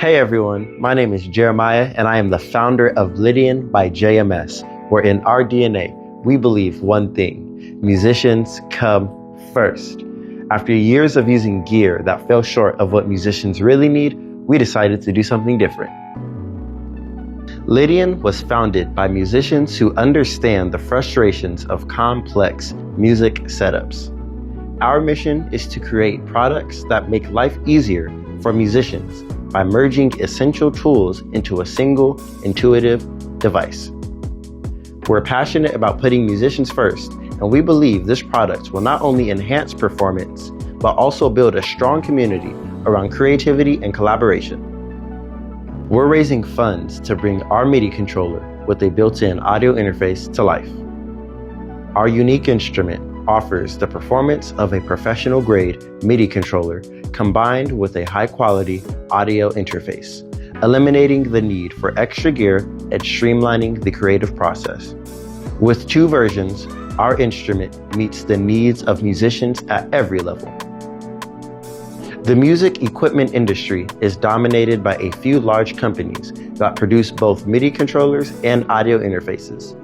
Hey everyone, my name is Jeremiah and I am the founder of Lydian by JMS, where in our DNA, we believe one thing: musicians come first. After years of using gear that fell short of what musicians really need, we decided to do something different. Lydian was founded by musicians who understand the frustrations of complex music setups. Our mission is to create products that make life easier for musicians by merging essential tools into a single, intuitive device. We're passionate about putting musicians first, and we believe this product will not only enhance performance, but also build a strong community around creativity and collaboration. We're raising funds to bring our MIDI controller with a built-in audio interface to life. Our unique instrument offers the performance of a professional-grade MIDI controller combined with a high-quality audio interface, eliminating the need for extra gear and streamlining the creative process. With 2 versions, our instrument meets the needs of musicians at every level. The music equipment industry is dominated by a few large companies that produce both MIDI controllers and audio interfaces.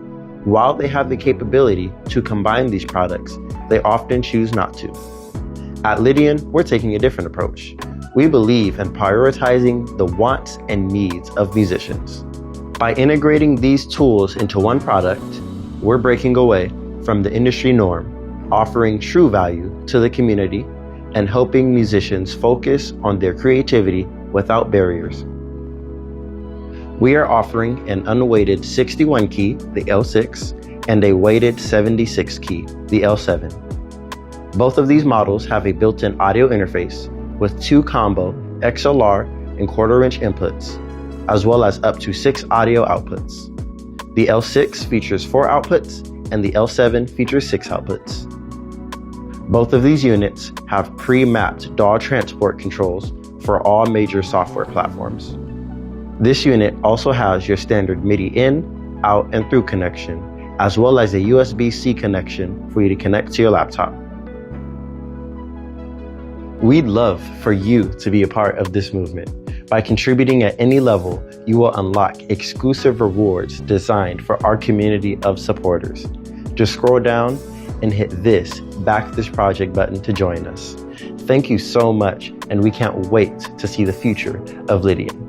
While they have the capability to combine these products, they often choose not to. At Lydian, we're taking a different approach. We believe in prioritizing the wants and needs of musicians. By integrating these tools into one product, we're breaking away from the industry norm, offering true value to the community, and helping musicians focus on their creativity without barriers. We are offering an unweighted 61 key, the L6, and a weighted 76 key, the L7. Both of these models have a built-in audio interface with 2 combo XLR and 1/4-inch inputs, as well as up to 6 audio outputs. The L6 features 4 outputs and the L7 features 6 outputs. Both of these units have pre-mapped DAW transport controls for all major software platforms. This unit also has your standard MIDI in, out, and through connection, as well as a USB-C connection for you to connect to your laptop. We'd love for you to be a part of this movement. By contributing at any level, you will unlock exclusive rewards designed for our community of supporters. Just scroll down and hit this Back This Project button to join us. Thank you so much, and we can't wait to see the future of Lydian.